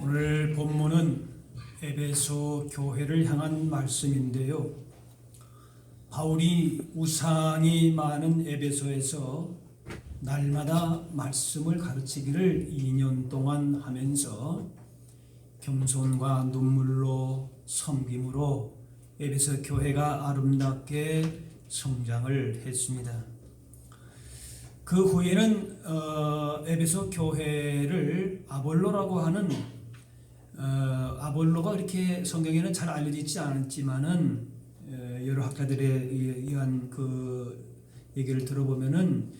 오늘 본문은 에베소 교회를 향한 말씀인데요. 바울이 우상이 많은 에베소에서 날마다 말씀을 가르치기를 2년 동안 하면서 겸손과 눈물로 섬김으로 에베소 교회가 아름답게 성장을 했습니다. 그 후에는 에베소 교회를 아볼로라고 하는 아볼로가 이렇게 성경에는 잘 알려져 있지 않았지만은 여러 학자들에 의한 그 얘기를 들어보면은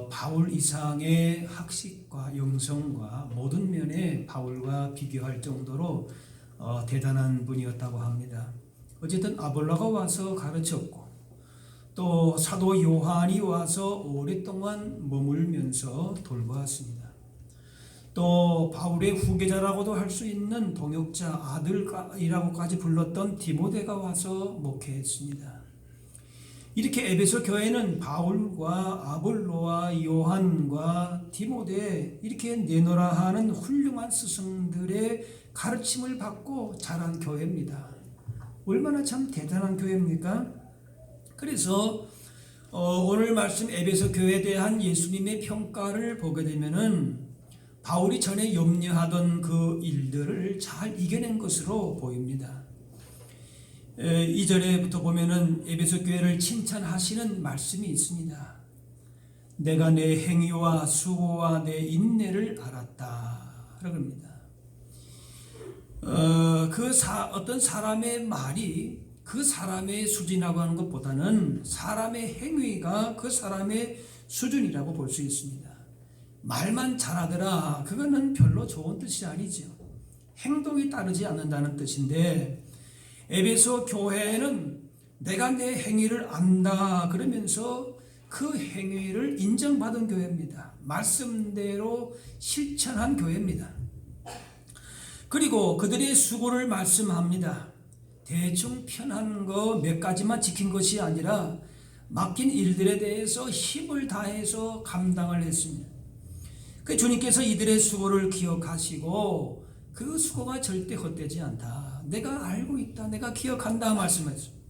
바울 이상의 학식과 영성과 모든 면에 바울과 비교할 정도로 대단한 분이었다고 합니다. 어쨌든 아볼로가 와서 가르쳤고 또 사도 요한이 와서 오랫동안 머물면서 돌보았습니다. 또 바울의 후계자라고도 할 수 있는 동역자 아들이라고까지 불렀던 디모데가 와서 목회했습니다. 이렇게 에베소 교회는 바울과 아볼로와 요한과 디모데 이렇게 내노라 하는 훌륭한 스승들의 가르침을 받고 자란 교회입니다. 얼마나 참 대단한 교회입니까? 그래서 오늘 말씀 에베소 교회에 대한 예수님의 평가를 보게 되면은 바울이 전에 염려하던 그 일들을 잘 이겨낸 것으로 보입니다. 2절에부터 보면은 에베소 교회를 칭찬하시는 말씀이 있습니다. 내가 내 행위와 수고와 내 인내를 알았다. 그럽니다. 어떤 사람의 말이 그 사람의 수준이라고 하는 것보다는 사람의 행위가 그 사람의 수준이라고 볼 수 있습니다. 말만 잘하더라, 그거는 별로 좋은 뜻이 아니죠. 행동이 따르지 않는다는 뜻인데 에베소 교회는 내가 내 행위를 안다 그러면서 그 행위를 인정받은 교회입니다. 말씀대로 실천한 교회입니다. 그리고 그들의 수고를 말씀합니다. 대충 편한 거 몇 가지만 지킨 것이 아니라 맡긴 일들에 대해서 힘을 다해서 감당을 했습니다. 그 주님께서 이들의 수고를 기억하시고 그 수고가 절대 헛되지 않다. 내가 알고 있다. 내가 기억한다 말씀하셨습니다.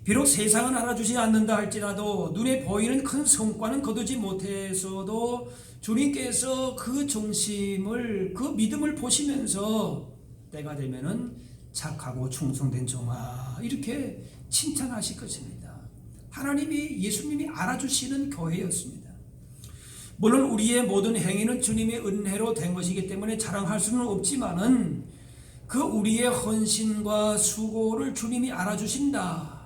비록 세상은 알아주지 않는다 할지라도 눈에 보이는 큰 성과는 거두지 못해서도 주님께서 그忠심을 그 믿음을 보시면서 때가 되면은 착하고 충성된 종아 이렇게 칭찬하실 것입니다. 하나님이 예수님이 알아주시는 교회였습니다. 물론 우리의 모든 행위는 주님의 은혜로 된 것이기 때문에 자랑할 수는 없지만은 그 우리의 헌신과 수고를 주님이 알아주신다.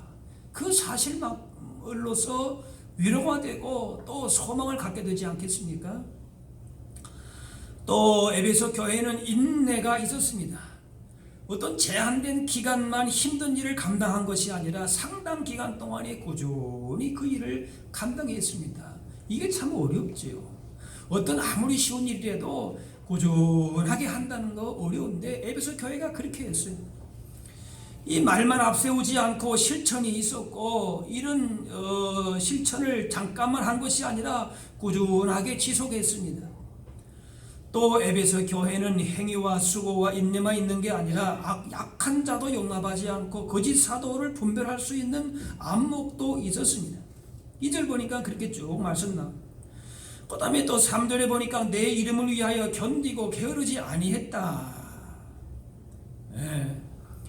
그 사실만으로서 위로가 되고 또 소망을 갖게 되지 않겠습니까? 또 에베소 교회는 인내가 있었습니다. 어떤 제한된 기간만 힘든 일을 감당한 것이 아니라 상당 기간 동안에 꾸준히 그 일을 감당했습니다. 이게 참 어렵지요. 어떤 아무리 쉬운 일이라도 꾸준하게 한다는 거 어려운데 에베소 교회가 그렇게 했어요. 이 말만 앞세우지 않고 실천이 있었고 이런 실천을 잠깐만 한 것이 아니라 꾸준하게 지속했습니다. 또 에베소 교회는 행위와 수고와 인내만 있는 게 아니라 약한 자도 용납하지 않고 거짓 사도를 분별할 수 있는 안목도 있었습니다. 2절 보니까 그렇게 쭉 말씀 나옵니다. 그 다음에 또 3절에 보니까 내 이름을 위하여 견디고 게으르지 아니했다.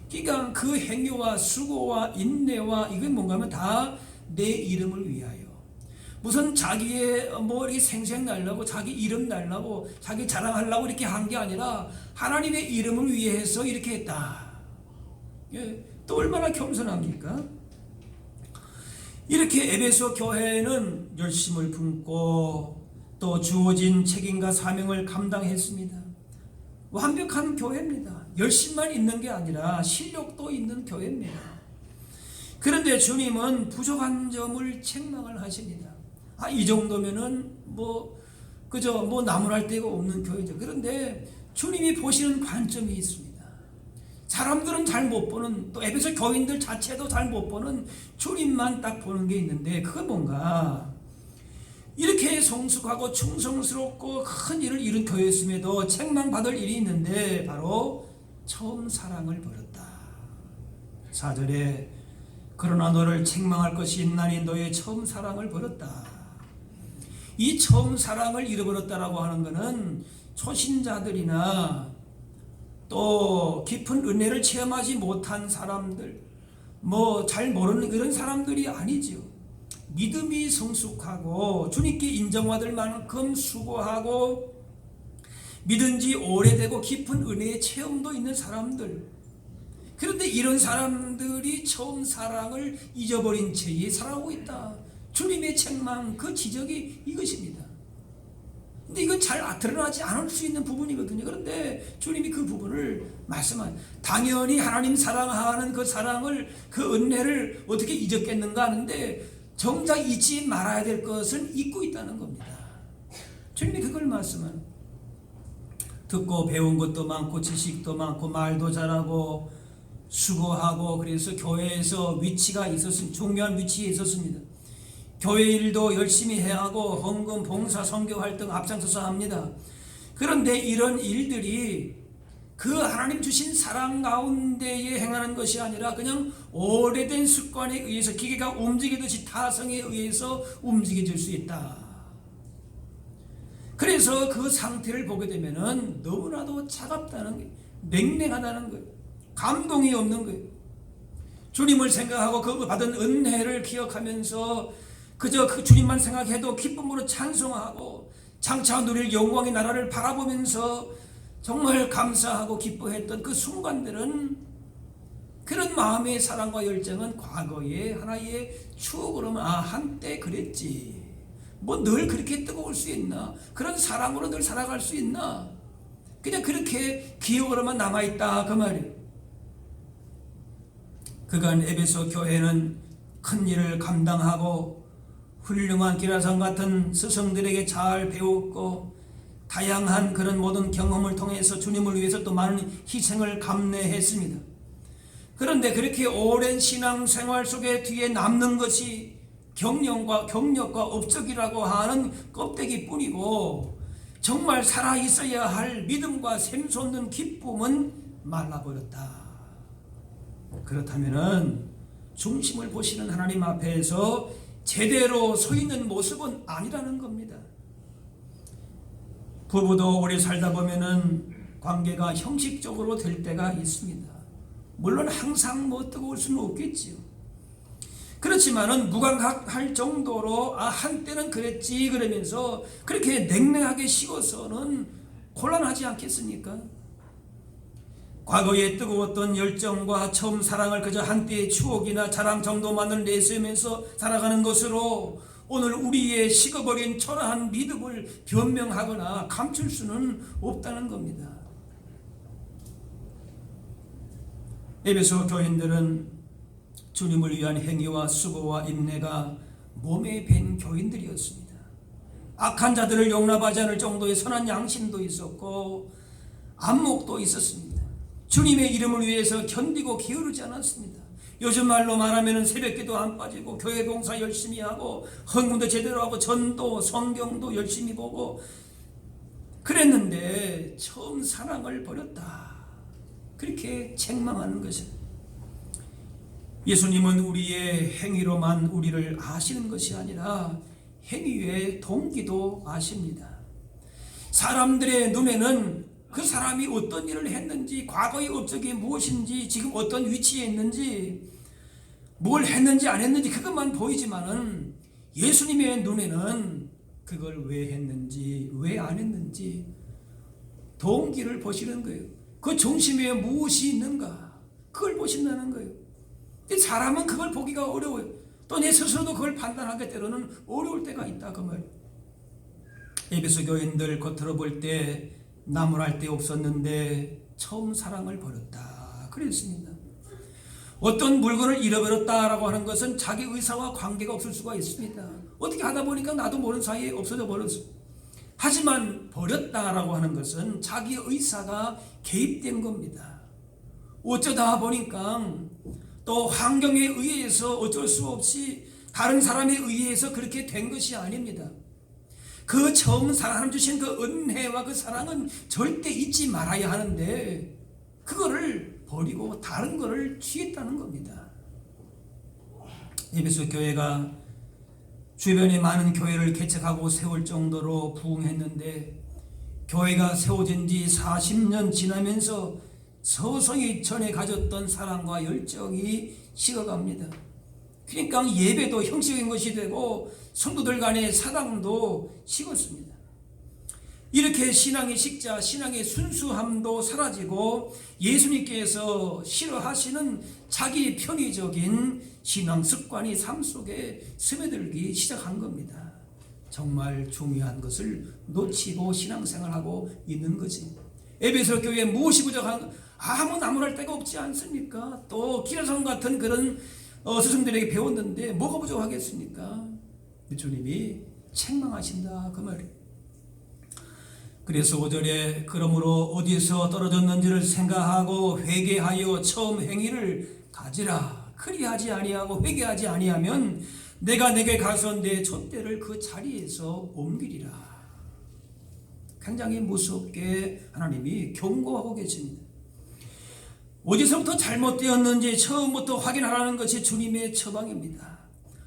그러니까 그 행위와 수고와 인내와 이건 뭔가 하면 다 내 이름을 위하여. 무슨 자기의 이렇게 생생 날라고 자기 이름 날라고 자기 자랑하려고 이렇게 한 게 아니라 하나님의 이름을 위해서 이렇게 했다. 또 얼마나 겸손합니까? 이렇게 에베소 교회는 열심을 품고 또 주어진 책임과 사명을 감당했습니다. 완벽한 교회입니다. 열심만 있는 게 아니라 실력도 있는 교회입니다. 그런데 주님은 부족한 점을 책망을 하십니다. 이 정도면은 그저 나무랄 데가 없는 교회죠. 그런데 주님이 보시는 관점이 있습니다. 사람들은 잘 못 보는, 또 에베소 교인들 자체도 잘 못 보는 주님만 딱 보는 게 있는데 그건 뭔가 이렇게 성숙하고 충성스럽고 큰 일을 이룬 교회였음에도 책망받을 일이 있는데 바로 처음 사랑을 버렸다. 4절에 그러나 너를 책망할 것이 있나니 너의 처음 사랑을 버렸다. 이 처음 사랑을 잃어버렸다라고 하는 것은 초신자들이나 또 깊은 은혜를 체험하지 못한 사람들, 잘 모르는 그런 사람들이 아니죠. 믿음이 성숙하고 주님께 인정받을 만큼 수고하고 믿은 지 오래되고 깊은 은혜의 체험도 있는 사람들. 그런데 이런 사람들이 처음 사랑을 잊어버린 채 살아가고 있다. 주님의 책망, 그 지적이 이것입니다. 근데 이건 잘 드러나지 않을 수 있는 부분이거든요. 그런데 주님이 그 부분을 말씀한, 당연히 하나님 사랑하는 그 사랑을, 그 은혜를 어떻게 잊었겠는가 하는데 정작 잊지 말아야 될 것은 잊고 있다는 겁니다. 주님이 그걸 말씀한, 듣고 배운 것도 많고 지식도 많고 말도 잘하고 수고하고 그래서 교회에서 위치가 있었습니다. 중요한 위치에 있었습니다. 교회 일도 열심히 해야 하고 헌금, 봉사, 선교 활동 앞장서서 합니다. 그런데 이런 일들이 그 하나님 주신 사랑 가운데에 행하는 것이 아니라 그냥 오래된 습관에 의해서 기계가 움직이듯이 타성에 의해서 움직여질 수 있다. 그래서 그 상태를 보게 되면은 너무나도 차갑다는 거예요. 냉랭하다는 거예요. 감동이 없는 거예요. 주님을 생각하고 그 받은 은혜를 기억하면서 그저 그 주님만 생각해도 기쁨으로 찬송하고 장차 누릴 영광의 나라를 바라보면서 정말 감사하고 기뻐했던 그 순간들은, 그런 마음의 사랑과 열정은 과거의 하나의 추억으로만 한때 그랬지, 늘 그렇게 뜨거울 수 있나, 그런 사랑으로 늘 살아갈 수 있나, 그냥 그렇게 기억으로만 남아있다 그 말이에요. 그간 에베소 교회는 큰 일을 감당하고 훌륭한 기라성 같은 스승들에게 잘 배웠고 다양한 그런 모든 경험을 통해서 주님을 위해서 또 많은 희생을 감내했습니다. 그런데 그렇게 오랜 신앙생활 속에 뒤에 남는 것이 경력과 업적이라고 하는 껍데기뿐이고 정말 살아있어야 할 믿음과 샘솟는 기쁨은 말라버렸다. 그렇다면 중심을 보시는 하나님 앞에서 제대로 서 있는 모습은 아니라는 겁니다. 부부도 오래 살다 보면은 관계가 형식적으로 될 때가 있습니다. 물론 항상 뜨거울 수는 없겠지요. 그렇지만은 무감각할 정도로 한때는 그랬지 그러면서 그렇게 냉랭하게 식어서는 곤란하지 않겠습니까? 과거에 뜨거웠던 열정과 처음 사랑을 그저 한때의 추억이나 자랑 정도만을 내세우면서 살아가는 것으로 오늘 우리의 식어버린 초라한 믿음을 변명하거나 감출 수는 없다는 겁니다. 에베소 교인들은 주님을 위한 행위와 수고와 인내가 몸에 밴 교인들이었습니다. 악한 자들을 용납하지 않을 정도의 선한 양심도 있었고 안목도 있었습니다. 주님의 이름을 위해서 견디고 게으르지 않았습니다. 요즘 말로 말하면 새벽기도 안 빠지고 교회 봉사 열심히 하고 헌금도 제대로 하고 전도 성경도 열심히 보고 그랬는데 처음 사랑을 버렸다, 그렇게 책망하는 것입니다. 예수님은 우리의 행위로만 우리를 아시는 것이 아니라 행위의 동기도 아십니다. 사람들의 눈에는 그 사람이 어떤 일을 했는지, 과거의 업적이 무엇인지, 지금 어떤 위치에 있는지, 뭘 했는지 안 했는지 그것만 보이지만은 예수님의 눈에는 그걸 왜 했는지 왜 안 했는지 동기를 보시는 거예요. 그 중심에 무엇이 있는가 그걸 보신다는 거예요. 근데 사람은 그걸 보기가 어려워요. 또 내 스스로도 그걸 판단하기 때로는 어려울 때가 있다 그 말이에요. 에베소 교인들 겉으로 볼 때 나무랄 데 없었는데 처음 사랑을 버렸다 그랬습니다. 어떤 물건을 잃어버렸다라고 하는 것은 자기 의사와 관계가 없을 수가 있습니다. 어떻게 하다 보니까 나도 모르는 사이에 없어져 버렸어. 하지만 버렸다라고 하는 것은 자기 의사가 개입된 겁니다. 어쩌다 보니까 또 환경에 의해서 어쩔 수 없이 다른 사람에 의해서 그렇게 된 것이 아닙니다. 그 처음 하나님 주신 그 은혜와 그 사랑은 절대 잊지 말아야 하는데 그거를 버리고 다른 거를 취했다는 겁니다. 에베소 교회가 주변에 많은 교회를 개척하고 세울 정도로 부흥했는데 교회가 세워진 지 40년 지나면서 서서히 전에 가졌던 사랑과 열정이 식어갑니다. 그러니까 예배도 형식적인 것이 되고 성도들 간의 사랑도 식었습니다. 이렇게 신앙의 식자, 신앙의 순수함도 사라지고 예수님께서 싫어하시는 자기 편의적인 신앙 습관이 삶 속에 스며들기 시작한 겁니다. 정말 중요한 것을 놓치고 신앙생활하고 있는 거지. 에베소 교회에 무엇이 부족한, 아무 나무랄 데가 없지 않습니까? 또 기라성 같은 그런 스승들에게 배웠는데 뭐가 부족하겠습니까? 주님이 책망하신다 그 말이에요. 그래서 5절에 그러므로 어디서 떨어졌는지를 생각하고 회개하여 처음 행위를 가지라. 그리하지 아니하고 회개하지 아니하면 내가 내게 가서 내 촛대를 그 자리에서 옮기리라. 굉장히 무섭게 하나님이 경고하고 계십니다. 어디서부터 잘못되었는지 처음부터 확인하라는 것이 주님의 처방입니다.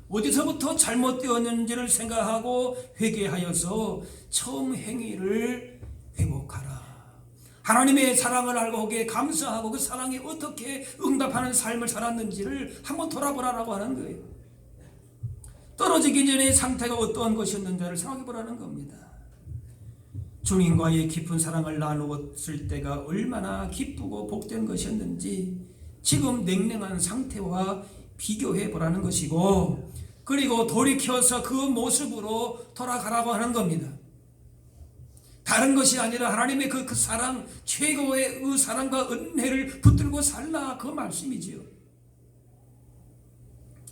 어디서부터 잘못되었는지를 생각하고 회개하여서 처음 행위를 회복하라. 하나님의 사랑을 알고 거기에 감사하고 그 사랑에 어떻게 응답하는 삶을 살았는지를 한번 돌아보라고 하는 거예요. 떨어지기 전의 상태가 어떠한 것이었는지를 생각해 보라는 겁니다. 주님과의 깊은 사랑을 나누었을 때가 얼마나 기쁘고 복된 것이었는지 지금 냉랭한 상태와 비교해 보라는 것이고, 그리고 돌이켜서 그 모습으로 돌아가라고 하는 겁니다. 다른 것이 아니라 하나님의 그 사랑, 최고의 그 사랑과 은혜를 붙들고 살라 그 말씀이지요.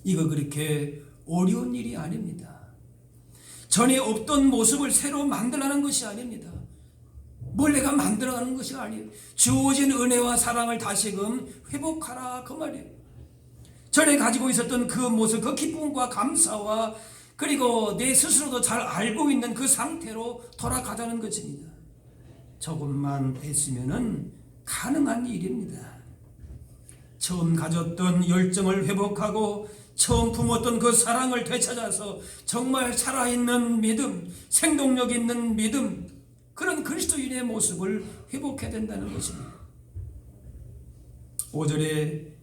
이거 그렇게 어려운 일이 아닙니다. 전에 없던 모습을 새로 만들라는 것이 아닙니다. 뭘 내가 만들어가는 것이 아니에요. 주어진 은혜와 사랑을 다시금 회복하라 그 말이에요. 전에 가지고 있었던 그 모습, 그 기쁨과 감사와 그리고 내 스스로도 잘 알고 있는 그 상태로 돌아가자는 것입니다. 조금만 했으면은 가능한 일입니다. 처음 가졌던 열정을 회복하고 처음 품었던 그 사랑을 되찾아서 정말 살아있는 믿음, 생동력 있는 믿음, 그런 그리스도인의 모습을 회복해야 된다는 것입니다. 5절에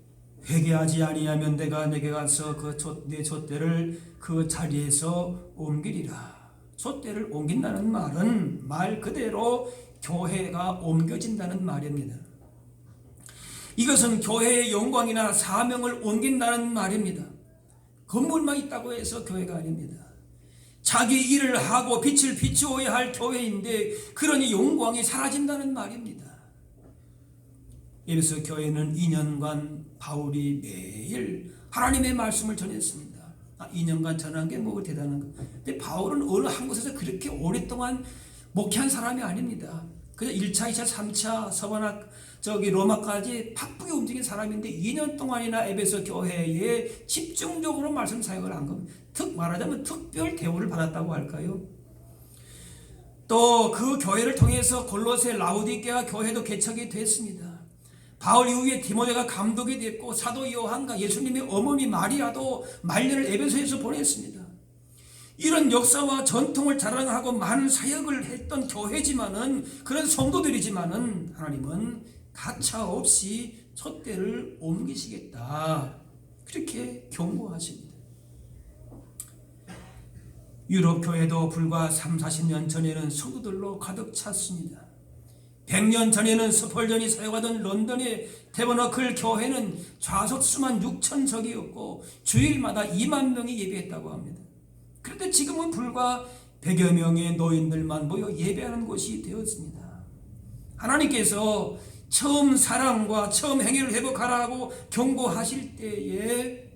회개하지 아니하면 내가 내게 가서 내 촛대를 그 자리에서 옮기리라. 촛대를 옮긴다는 말은 말 그대로 교회가 옮겨진다는 말입니다. 이것은 교회의 영광이나 사명을 옮긴다는 말입니다. 건물만 있다고 해서 교회가 아닙니다. 자기 일을 하고 빛을 비추어야 할 교회인데 그러니 영광이 사라진다는 말입니다. 에베소 교회는 2년간 바울이 매일 하나님의 말씀을 전했습니다. 2년간 전한 게 뭐 대단한 거. 근데 바울은 어느 한 곳에서 그렇게 오랫동안 목회한 사람이 아닙니다. 그냥 1차, 2차, 3차 서바나 로마까지 바쁘게 움직인 사람인데 2년 동안이나 에베소 교회에 집중적으로 말씀 사역을 한 겁니다. 말하자면 특별 대우를 받았다고 할까요? 또 그 교회를 통해서 골로새 라우디게아 교회도 개척이 됐습니다. 바울 이후에 디모데가 감독이 됐고 사도 요한과 예수님의 어머니 마리아도 말년을 에베소에서 보냈습니다. 이런 역사와 전통을 자랑하고 많은 사역을 했던 교회지만은, 그런 성도들이지만은 하나님은 가차없이 촛대를 옮기시겠다 그렇게 경고하십니다. 유럽 교회도 불과 30-40년 전에는 성도들로 가득 찼습니다. 100년 전에는 스펄전이 사역하던 런던의 태버너클 교회는 좌석수만 6,000석이었고 주일마다 2만 명이 예배했다고 합니다. 그런데 지금은 불과 100여 명의 노인들만 모여 예배하는 곳이 되었습니다. 하나님께서 처음 사랑과 처음 행위를 회복하라고 경고하실 때에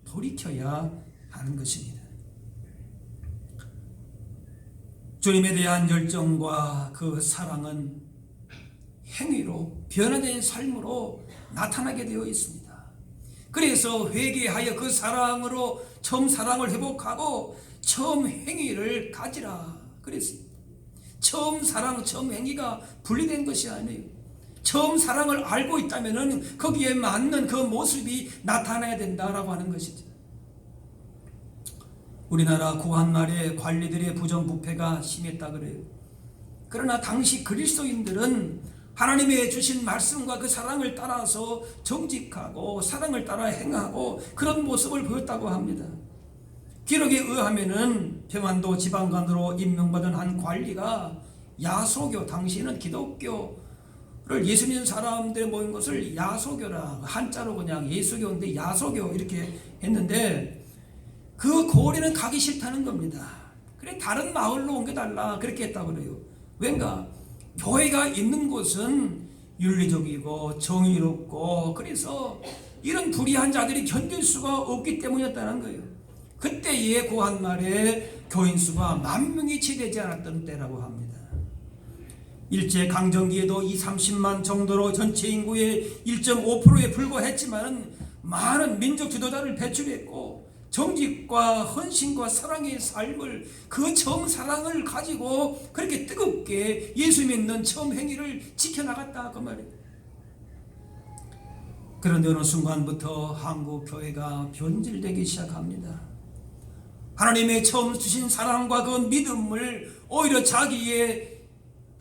돌이켜야 하는 것입니다. 주님에 대한 열정과 그 사랑은 행위로 변화된 삶으로 나타나게 되어 있습니다. 그래서 회개하여 그 사랑으로 처음 사랑을 회복하고 처음 행위를 가지라 그랬습니다. 처음 사랑, 처음 행위가 분리된 것이 아니에요. 처음 사랑을 알고 있다면 거기에 맞는 그 모습이 나타나야 된다라고 하는 것이죠. 우리나라 구한 말에 관리들의 부정부패가 심했다 그래요. 그러나 당시 그리스도인들은 하나님의 주신 말씀과 그 사랑을 따라서 정직하고 사랑을 따라 행하고 그런 모습을 보였다고 합니다. 기록에 의하면은 평안도 지방관으로 임명받은 한 관리가 야소교, 당시에는 기독교를 예수 믿는 사람들 모인 것을 야소교라, 한자로 그냥 예수교인데 야소교 이렇게 했는데 그 고을에는 가기 싫다는 겁니다. 그래 다른 마을로 옮겨달라 그렇게 했다고 그래요. 왠가 교회가 있는 곳은 윤리적이고 정의롭고 그래서 이런 불의한 자들이 견딜 수가 없기 때문이었다는 거예요. 그때의 고한 말에 교인 수가 10,000명이 채 되지 않았던 때라고 합니다. 일제 강점기에도 30만 정도로 전체 인구의 1.5%에 불과했지만 많은 민족 지도자를 배출했고 정직과 헌신과 사랑의 삶을 그 처음 사랑을 가지고 그렇게 뜨겁게 예수 믿는 처음 행위를 지켜나갔다 그 말이에요. 그런데 어느 순간부터 한국 교회가 변질되기 시작합니다. 하나님의 처음 주신 사랑과 그 믿음을 오히려 자기의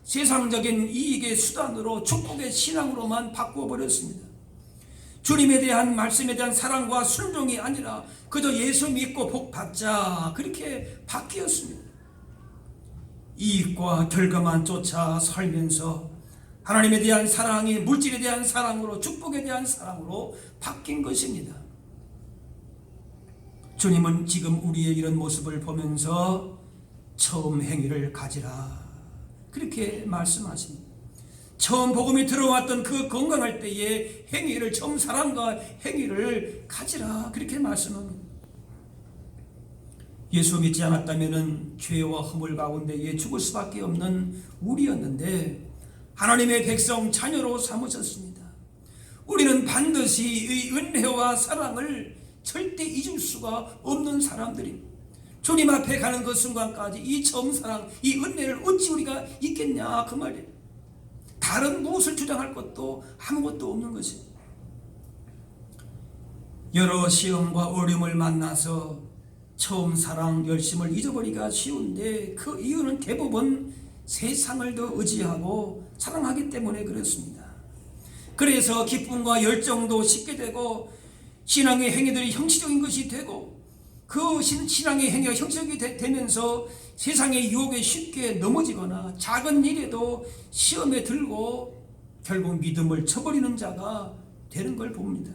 세상적인 이익의 수단으로 축복의 신앙으로만 바꾸어버렸습니다. 주님에 대한 말씀에 대한 사랑과 순종이 아니라 그저 예수 믿고 복 받자 그렇게 바뀌었습니다. 이익과 결과만 쫓아 살면서 하나님에 대한 사랑이 물질에 대한 사랑으로 축복에 대한 사랑으로 바뀐 것입니다. 주님은 지금 우리의 이런 모습을 보면서 처음 행위를 가지라 그렇게 말씀하십니다. 처음 복음이 들어왔던 그 건강할 때의 행위를 처음 사랑과 행위를 가지라 그렇게 말씀합니다. 예수 믿지 않았다면 죄와 허물 가운데에 죽을 수밖에 없는 우리였는데 하나님의 백성 자녀로 삼으셨습니다. 우리는 반드시 이 은혜와 사랑을 절대 잊을 수가 없는 사람들입니다. 주님 앞에 가는 그 순간까지 이 처음 사랑, 이 은혜를 어찌 우리가 잊겠냐 그 말이에요. 다른 무엇을 주장할 것도 아무것도 없는 것입니다. 여러 시험과 어려움을 만나서 처음 사랑, 열심을 잊어버리기가 쉬운데 그 이유는 대부분 세상을 더 의지하고 사랑하기 때문에 그렇습니다. 그래서 기쁨과 열정도 쉽게 되고 신앙의 행위들이 형식적인 것이 되고 그 신앙의 행위가 형식적이 되면서 세상의 유혹에 쉽게 넘어지거나 작은 일에도 시험에 들고 결국 믿음을 쳐버리는 자가 되는 걸 봅니다.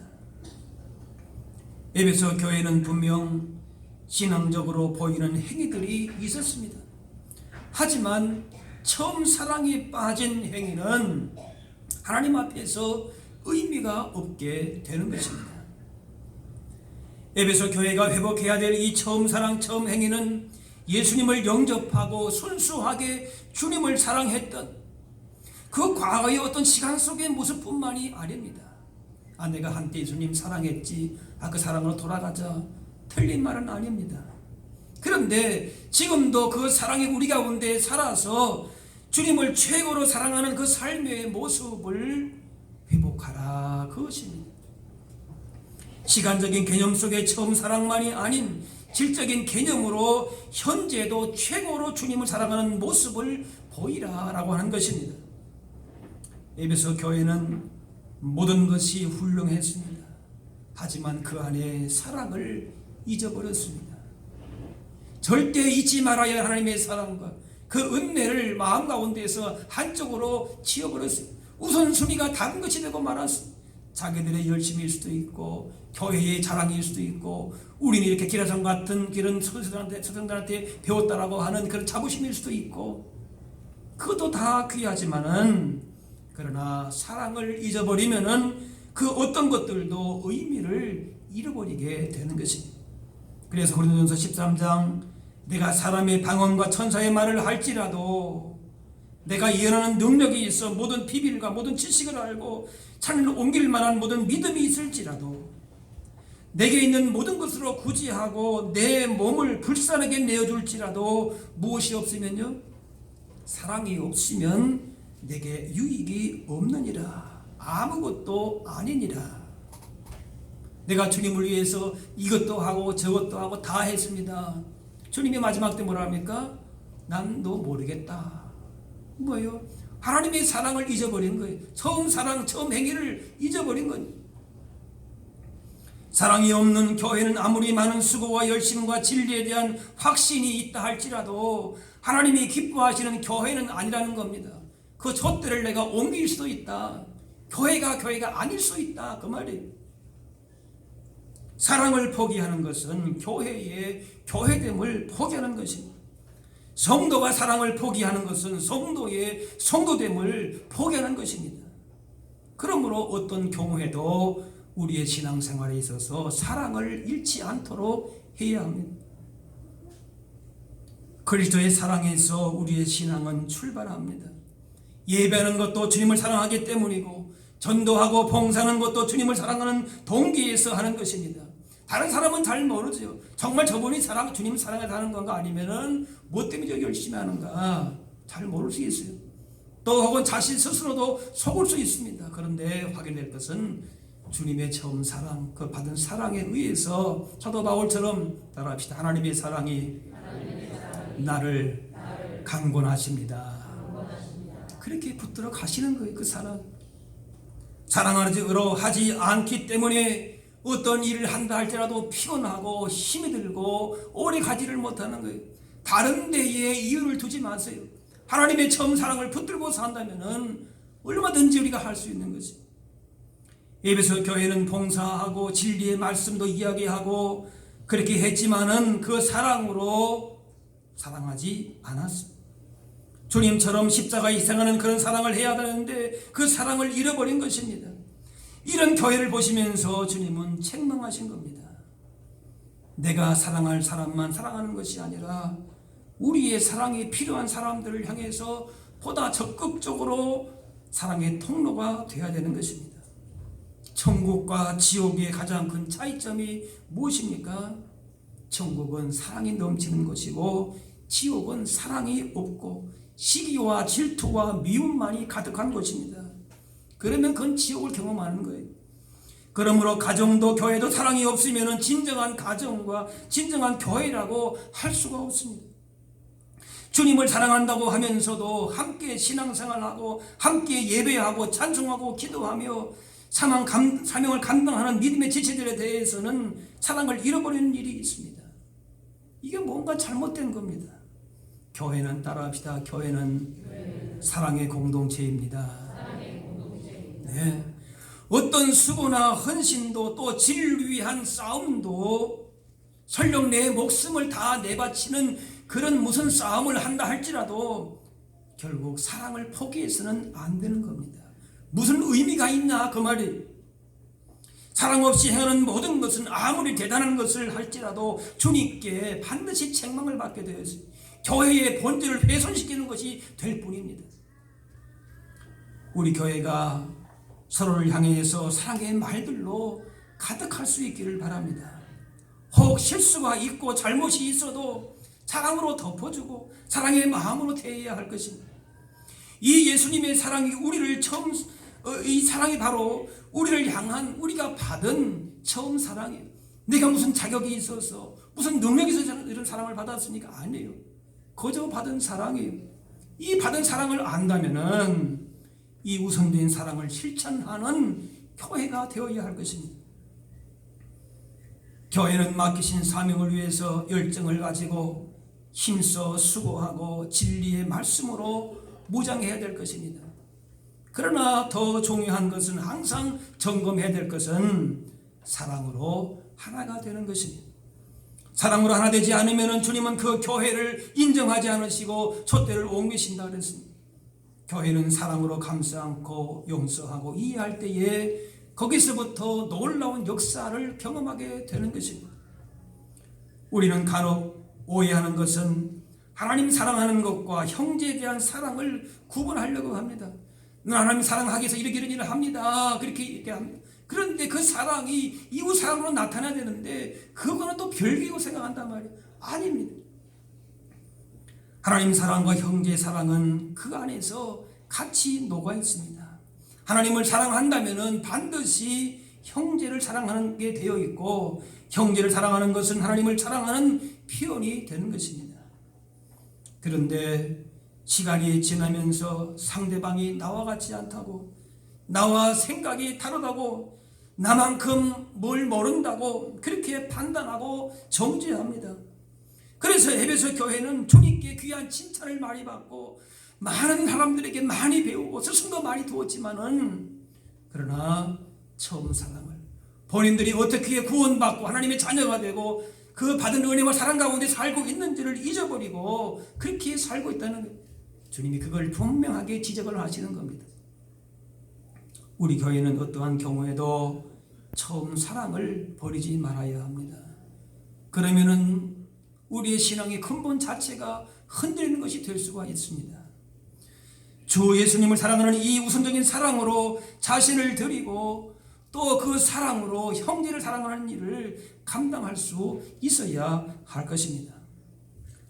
에베소 교회는 분명 신앙적으로 보이는 행위들이 있었습니다. 하지만 처음 사랑이 빠진 행위는 하나님 앞에서 의미가 없게 되는 것입니다. 에베소 교회가 회복해야 될 이 처음 사랑, 처음 행위는 예수님을 영접하고 순수하게 주님을 사랑했던 그 과거의 어떤 시간 속의 모습뿐만이 아닙니다. 내가 한때 예수님 사랑했지, 그 사랑으로 돌아가자, 틀린 말은 아닙니다. 그런데 지금도 그 사랑이 우리 가운데 살아서 주님을 최고로 사랑하는 그 삶의 모습을 회복하라 그것입니다. 시간적인 개념 속의 처음 사랑만이 아닌 질적인 개념으로 현재도 최고로 주님을 사랑하는 모습을 보이라라고 하는 것입니다. 에베소 교회는 모든 것이 훌륭했습니다. 하지만 그 안에 사랑을 잊어버렸습니다. 절대 잊지 말아야 할 하나님의 사랑과 그 은혜를 마음 가운데서 한쪽으로 치워버렸습니다. 우선순위가 다른 것이 되고 말았습니다. 자기들의 열심일 수도 있고 교회의 자랑일 수도 있고 우리는 이렇게 기라성 같은 그런 선생들한테 배웠다라고 하는 그런 자부심일 수도 있고 그것도 다 귀하지만은 그러나 사랑을 잊어버리면은 그 어떤 것들도 의미를 잃어버리게 되는 것입니다. 그래서 고린도전서 13장 내가 사람의 방언과 천사의 말을 할지라도 내가 예언하는 능력이 있어 모든 비밀과 모든 지식을 알고 산을 옮길 만한 모든 믿음이 있을지라도 내게 있는 모든 것으로 구제하고 내 몸을 불쌍하게 내어줄지라도 무엇이 없으면요, 사랑이 없으면 내게 유익이 없느니라. 아무것도 아니니라. 내가 주님을 위해서 이것도 하고 저것도 하고 다 했습니다. 주님이 마지막 때 뭐라 합니까? 난 너 모르겠다. 뭐예요? 하나님의 사랑을 잊어버린 거예요. 처음 사랑, 처음 행위를 잊어버린 거예요. 사랑이 없는 교회는 아무리 많은 수고와 열심과 진리에 대한 확신이 있다 할지라도 하나님이 기뻐하시는 교회는 아니라는 겁니다. 그 촛대를 내가 옮길 수도 있다. 교회가 아닐 수 있다. 그 말이에요. 사랑을 포기하는 것은 교회의 교회됨을 포기하는 것입니다. 성도가 사랑을 포기하는 것은 성도의 성도됨을 포기하는 것입니다. 그러므로 어떤 경우에도 우리의 신앙생활에 있어서 사랑을 잃지 않도록 해야 합니다. 그리스도의 사랑에서 우리의 신앙은 출발합니다. 예배하는 것도 주님을 사랑하기 때문이고 전도하고 봉사하는 것도 주님을 사랑하는 동기에서 하는 것입니다. 다른 사람은 잘 모르죠. 정말 저분이 주님을 사랑해서 하는 건가 아니면은 뭐 때문에 저렇게 열심히 하는가 잘 모를 수 있어요. 또 혹은 자신 스스로도 속을 수 있습니다. 그런데 확인될 것은 주님의 처음 사랑, 그 받은 사랑에 의해서 사도 바울처럼 따라합시다. 하나님의 사랑이 나를 강권하십니다. 그렇게 붙들어 가시는 거예요. 그 사랑하려 하지 않기 때문에 어떤 일을 한다 할지라도 피곤하고 힘이 들고 오래 가지를 못하는 거예요. 다른 데에 이유를 두지 마세요. 하나님의 처음 사랑을 붙들고 산다면 얼마든지 우리가 할 수 있는 거지. 에베소 교회는 봉사하고 진리의 말씀도 이야기하고 그렇게 했지만은 그 사랑으로 사랑하지 않았습니다. 주님처럼 십자가에 희생하는 그런 사랑을 해야 되는데 그 사랑을 잃어버린 것입니다. 이런 교회를 보시면서 주님은 책망하신 겁니다. 내가 사랑할 사람만 사랑하는 것이 아니라 우리의 사랑이 필요한 사람들을 향해서 보다 적극적으로 사랑의 통로가 되어야 되는 것입니다. 천국과 지옥의 가장 큰 차이점이 무엇입니까? 천국은 사랑이 넘치는 곳이고 지옥은 사랑이 없고 시기와 질투와 미움만이 가득한 곳입니다. 그러면 그건 지옥을 경험하는 거예요. 그러므로 가정도 교회도 사랑이 없으면 진정한 가정과 진정한 교회라고 할 수가 없습니다. 주님을 사랑한다고 하면서도 함께 신앙생활하고 함께 예배하고 찬송하고 기도하며 사명을 감당하는 믿음의 지체들에 대해서는 사랑을 잃어버리는 일이 있습니다. 이게 뭔가 잘못된 겁니다. 교회는 따라합시다. 교회는 사랑의 공동체입니다. 네. 어떤 수고나 헌신도 또 진리를 위한 싸움도 설령 내 목숨을 다 내바치는 그런 무슨 싸움을 한다 할지라도 결국 사랑을 포기해서는 안 되는 겁니다. 무슨 의미가 있나 그 말이. 사랑 없이 행하는 모든 것은 아무리 대단한 것을 할지라도 주님께 반드시 책망을 받게 되어 있어요. 교회의 본질을 훼손시키는 것이 될 뿐입니다. 우리 교회가 서로를 향해서 사랑의 말들로 가득할 수 있기를 바랍니다. 혹 실수가 있고 잘못이 있어도 사랑으로 덮어주고 사랑의 마음으로 대해야 할 것입니다. 이 예수님의 사랑이 이 사랑이 바로 우리를 향한 우리가 받은 처음 사랑이에요. 내가 무슨 자격이 있어서 무슨 능력이 있어서 이런 사랑을 받았습니까? 아니에요. 거저 받은 사랑이에요. 이 받은 사랑을 안다면은 이 우선된 사랑을 실천하는 교회가 되어야 할 것입니다. 교회는 맡기신 사명을 위해서 열정을 가지고 힘써 수고하고 진리의 말씀으로 무장해야 될 것입니다. 그러나 더 중요한 것은 항상 점검해야 될 것은 사랑으로 하나가 되는 것입니다. 사랑으로 하나 되지 않으면 주님은 그 교회를 인정하지 않으시고 촛대를 옮기신다 그랬습니다. 교회는 사랑으로 감싸 안고 용서하고 이해할 때에 거기서부터 놀라운 역사를 경험하게 되는 것입니다. 우리는 간혹 오해하는 것은 하나님 사랑하는 것과 형제에 대한 사랑을 구분하려고 합니다. 하나님 사랑하기 위해서 이런 일을 합니다. 그렇게 합니다. 그런데 그 사랑이 이웃 사랑으로 나타나야 되는데 그거는 또 별개고 생각한단 말이에요. 아닙니다. 하나님 사랑과 형제 사랑은 그 안에서 같이 녹아 있습니다. 하나님을 사랑한다면은 반드시 형제를 사랑하는 게 되어 있고, 형제를 사랑하는 것은 하나님을 사랑하는 표현이 되는 것입니다. 그런데 시간이 지나면서 상대방이 나와 같지 않다고, 나와 생각이 다르다고, 나만큼 뭘 모른다고 그렇게 판단하고 정죄합니다. 그래서 에베소 교회는 주님께 귀한 칭찬을 많이 받고 많은 사람들에게 많이 배우고 스승도 많이 두었지만은, 그러나 처음 사랑을, 본인들이 어떻게 구원받고 하나님의 자녀가 되고 그 받은 은혜와 사랑 가운데 살고 있는지를 잊어버리고 그렇게 살고 있다는 거예요. 주님이 그걸 분명하게 지적을 하시는 겁니다. 우리 교회는 어떠한 경우에도 처음 사랑을 버리지 말아야 합니다. 그러면은 우리의 신앙의 근본 자체가 흔들리는 것이 될 수가 있습니다. 주 예수님을 사랑하는 이 우선적인 사랑으로 자신을 드리고 또 그 사랑으로 형제를 사랑하는 일을 감당할 수 있어야 할 것입니다.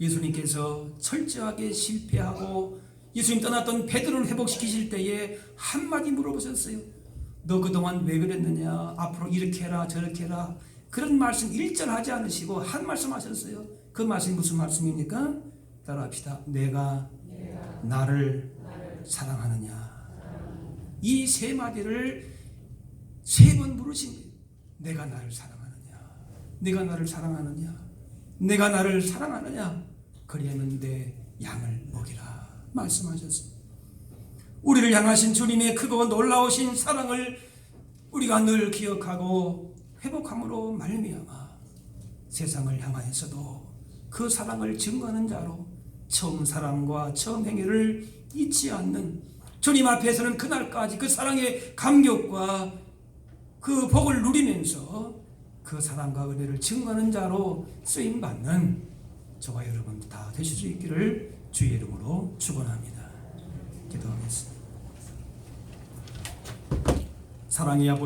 예수님께서 철저하게 실패하고 예수님 떠났던 베드로를 회복시키실 때에 한마디 물어보셨어요. 너 그동안 왜 그랬느냐? 앞으로 이렇게 해라 저렇게 해라. 그런 말씀 일절하지 않으시고 한 말씀 하셨어요. 그 말씀이 무슨 말씀입니까? 따라합시다. 내가 나를 사랑하느냐. 이 세 마디를 세 번 물으신 거예요. 내가 나를 사랑하느냐, 내가 나를 사랑하느냐, 내가 나를 사랑하느냐. 그리하면 내 양을 먹이라 말씀하셨습니다. 우리를 향하신 주님의 크고 놀라우신 사랑을 우리가 늘 기억하고 회복함으로 말미암아 세상을 향하여서도 그 사랑을 증거하는 자로 처음 사랑과 처음 행위를 잊지 않는, 주님 앞에서는 그날까지 그 사랑의 감격과 그 복을 누리면서 그 사랑과 은혜를 증거하는 자로 쓰임받는 저와 여러분 다 되실 수 있기를 주의 이름으로 축원합니다. 기도하겠습니다. 사랑의 아버지,